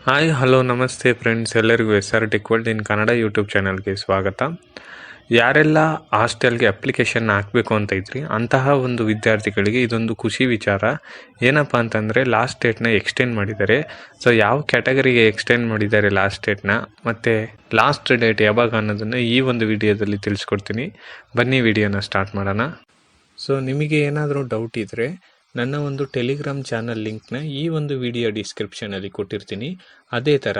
Hi hello ನಮಸ್ತೆ friends, ಎಲ್ಲರಿಗೂ SR tech world in Kannada YouTube ಚಾನಲ್ಗೆ ಸ್ವಾಗತ. ಯಾರೆಲ್ಲ ಹಾಸ್ಟೆಲ್ಗೆ ಅಪ್ಲಿಕೇಶನ್ ಹಾಕಬೇಕು ಅಂತ ಇದ್ರಿ ಅಂತಹ ಒಂದು ವಿದ್ಯಾರ್ಥಿಗಳಿಗೆ ಇದೊಂದು ಖುಷಿ ವಿಚಾರ. ಏನಪ್ಪ ಅಂತಂದರೆ ಲಾಸ್ಟ್ ಡೇಟ್ನ ಎಕ್ಸ್ಟೆಂಡ್ ಮಾಡಿದ್ದಾರೆ. ಸೊ ಯಾವ ಕ್ಯಾಟಗರಿಗೆ ಎಕ್ಸ್ಟೆಂಡ್ ಮಾಡಿದ್ದಾರೆ ಲಾಸ್ಟ್ ಡೇಟ್ನ ಮತ್ತು ಲಾಸ್ಟ್ ಡೇಟ್ ಯಾವಾಗ ಅನ್ನೋದನ್ನು ಈ ಒಂದು ವಿಡಿಯೋದಲ್ಲಿ ತಿಳಿಸ್ಕೊಡ್ತೀನಿ. ಬನ್ನಿ ವಿಡಿಯೋನ ಸ್ಟಾರ್ಟ್ ಮಾಡೋಣ. ಸೊ ನಿಮಗೆ ಏನಾದರೂ ಡೌಟ್ ಇದ್ದರೆ ನನ್ನ ಒಂದು ಟೆಲಿಗ್ರಾಮ್ ಚಾನಲ್ ಲಿಂಕ್ನ ಈ ಒಂದು ವಿಡಿಯೋ ಡಿಸ್ಕ್ರಿಪ್ಷನಲ್ಲಿ ಕೊಟ್ಟಿರ್ತೀನಿ. ಅದೇ ಥರ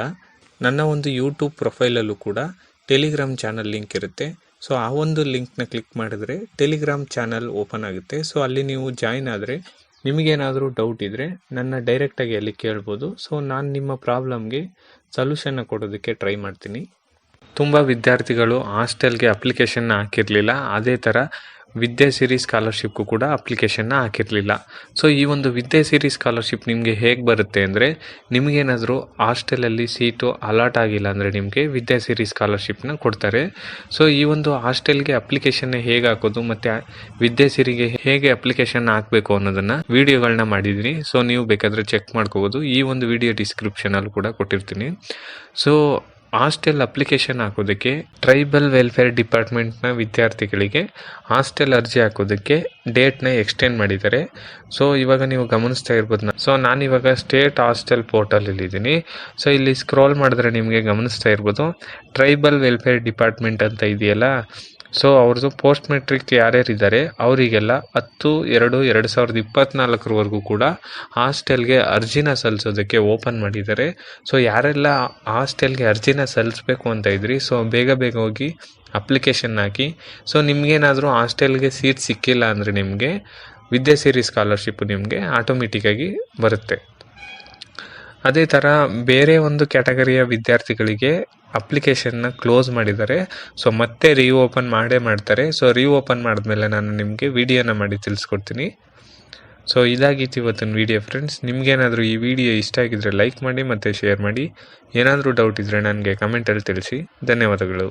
ನನ್ನ ಒಂದು ಯೂಟ್ಯೂಬ್ ಪ್ರೊಫೈಲಲ್ಲೂ ಕೂಡ ಟೆಲಿಗ್ರಾಮ್ ಚಾನಲ್ ಲಿಂಕ್ ಇರುತ್ತೆ. ಸೊ ಆ ಒಂದು ಲಿಂಕ್ನ ಕ್ಲಿಕ್ ಮಾಡಿದ್ರೆ ಟೆಲಿಗ್ರಾಮ್ ಚಾನಲ್ ಓಪನ್ ಆಗುತ್ತೆ. ಸೊ ಅಲ್ಲಿ ನೀವು ಜಾಯಿನ್ ಆದರೆ ನಿಮಗೇನಾದರೂ ಡೌಟ್ ಇದ್ದರೆ ನನ್ನ ಡೈರೆಕ್ಟಾಗಿ ಅಲ್ಲಿ ಕೇಳ್ಬೋದು. ಸೊ ನಾನು ನಿಮ್ಮ ಪ್ರಾಬ್ಲಮ್ಗೆ ಸೊಲ್ಯೂಷನ್ನ ಕೊಡೋದಕ್ಕೆ ಟ್ರೈ ಮಾಡ್ತೀನಿ. ತುಂಬ ವಿದ್ಯಾರ್ಥಿಗಳು ಹಾಸ್ಟೆಲ್ಗೆ ಅಪ್ಲಿಕೇಶನ್ನ ಹಾಕಿರಲಿಲ್ಲ. ಅದೇ ಥರ ವಿದ್ಯಾಸಿರಿ ಸ್ಕಾಲರ್ಶಿಪ್ಗೂ ಕೂಡ ಅಪ್ಲಿಕೇಶನ್ನ ಹಾಕಿರಲಿಲ್ಲ. ಸೊ ಈ ಒಂದು ವಿದ್ಯಾಸಿರಿ ಸ್ಕಾಲರ್ಶಿಪ್ ನಿಮಗೆ ಹೇಗೆ ಬರುತ್ತೆ ಅಂದರೆ, ನಿಮಗೇನಾದರೂ ಹಾಸ್ಟೆಲಲ್ಲಿ ಸೀಟು ಅಲಾಟ್ ಆಗಿಲ್ಲ ಅಂದರೆ ನಿಮಗೆ ವಿದ್ಯಾಸಿರಿ ಸ್ಕಾಲರ್ಶಿಪ್ನ ಕೊಡ್ತಾರೆ. ಸೊ ಈ ಒಂದು ಹಾಸ್ಟೆಲ್ಗೆ ಅಪ್ಲಿಕೇಶನ್ನ ಹೇಗೆ ಹಾಕೋದು ಮತ್ತು ವಿದ್ಯಾಸಿರಿಗೆ ಹೇಗೆ ಅಪ್ಲಿಕೇಶನ್ ಹಾಕಬೇಕು ಅನ್ನೋದನ್ನು ವಿಡಿಯೋಗಳನ್ನ ಮಾಡಿದ್ದೀನಿ. ಸೊ ನೀವು ಬೇಕಾದರೆ ಚೆಕ್ ಮಾಡ್ಕೋಬೋದು. ಈ ಒಂದು ವಿಡಿಯೋ ಡಿಸ್ಕ್ರಿಪ್ಷನಲ್ಲಿ ಕೂಡ ಕೊಟ್ಟಿರ್ತೀನಿ. ಸೊ ಹಾಸ್ಟೆಲ್ ಅಪ್ಲಿಕೇಶನ್ ಹಾಕೋದಕ್ಕೆ ಟ್ರೈಬಲ್ ವೆಲ್ಫೇರ್ ಡಿಪಾರ್ಟ್ಮೆಂಟ್ನ ವಿದ್ಯಾರ್ಥಿಗಳಿಗೆ ಹಾಸ್ಟೆಲ್ ಅರ್ಜಿ ಹಾಕೋದಕ್ಕೆ ಡೇಟ್ನ ಎಕ್ಸ್ಟೆಂಡ್ ಮಾಡಿದ್ದಾರೆ. ಸೊ ಇವಾಗ ನೀವು ಗಮನಿಸ್ತಾ ಇರ್ಬೋದು. ಸೊ ನಾನಿವಾಗ ಸ್ಟೇಟ್ ಹಾಸ್ಟೆಲ್ ಪೋರ್ಟಲಲ್ಲಿದ್ದೀನಿ. ಸೊ ಇಲ್ಲಿ ಸ್ಕ್ರೋಲ್ ಮಾಡಿದ್ರೆ ನಿಮಗೆ ಗಮನಿಸ್ತಾ ಇರ್ಬೋದು, ಟ್ರೈಬಲ್ ವೆಲ್ಫೇರ್ ಡಿಪಾರ್ಟ್ಮೆಂಟ್ ಅಂತ ಇದೆಯಲ್ಲ. ಸೊ ಅವ್ರದ್ದು ಪೋಸ್ಟ್ ಮೆಟ್ರಿಕ್ ಯಾರ್ಯಾರಿದ್ದಾರೆ ಅವರಿಗೆಲ್ಲ 10/2/2024 ಕೂಡ ಹಾಸ್ಟೆಲ್ಗೆ ಅರ್ಜಿನ ಸಲ್ಲಿಸೋದಕ್ಕೆ ಓಪನ್ ಮಾಡಿದ್ದಾರೆ. ಸೊ ಯಾರೆಲ್ಲ ಹಾಸ್ಟೆಲ್ಗೆ ಅರ್ಜಿನ ಸಲ್ಲಿಸ್ಬೇಕು ಅಂತ ಇದ್ರಿ, ಸೊ ಬೇಗ ಹೋಗಿ ಅಪ್ಲಿಕೇಶನ್ ಹಾಕಿ. ಸೊ ನಿಮಗೇನಾದರೂ ಹಾಸ್ಟೆಲ್ಗೆ ಸೀಟ್ ಸಿಕ್ಕಿಲ್ಲ ಅಂದರೆ ನಿಮಗೆ ವಿದ್ಯಾಸಿರಿ ಸ್ಕಾಲರ್ಶಿಪ್ ನಿಮಗೆ ಆಟೋಮೆಟಿಕ್ಕಾಗಿ ಬರುತ್ತೆ. ಅದೇ ಥರ ಬೇರೆ ಒಂದು ಕ್ಯಾಟಗರಿಯ ವಿದ್ಯಾರ್ಥಿಗಳಿಗೆ ಅಪ್ಲಿಕೇಶನ್ನ ಕ್ಲೋಸ್ ಮಾಡಿದ್ದಾರೆ. ಸೊ ಮತ್ತೆ ರೀಓಪನ್ ಮಾಡ್ತಾರೆ. ಸೊ ರೀಓಪನ್ ಮಾಡಿದ್ಮೇಲೆ ನಾನು ನಿಮಗೆ ವಿಡಿಯೋನ ಮಾಡಿ ತಿಳಿಸ್ಕೊಡ್ತೀನಿ. ಸೊ ಇದಾಗಿತ್ತು ಇವತ್ತಿನ ವಿಡಿಯೋ ಫ್ರೆಂಡ್ಸ್. ನಿಮಗೇನಾದರೂ ಈ ವಿಡಿಯೋ ಇಷ್ಟ ಆಗಿದ್ದರೆ ಲೈಕ್ ಮಾಡಿ ಮತ್ತು ಶೇರ್ ಮಾಡಿ. ಏನಾದರೂ ಡೌಟ್ ಇದ್ದರೆ ನನಗೆ ಕಮೆಂಟಲ್ಲಿ ತಿಳಿಸಿ. ಧನ್ಯವಾದಗಳು.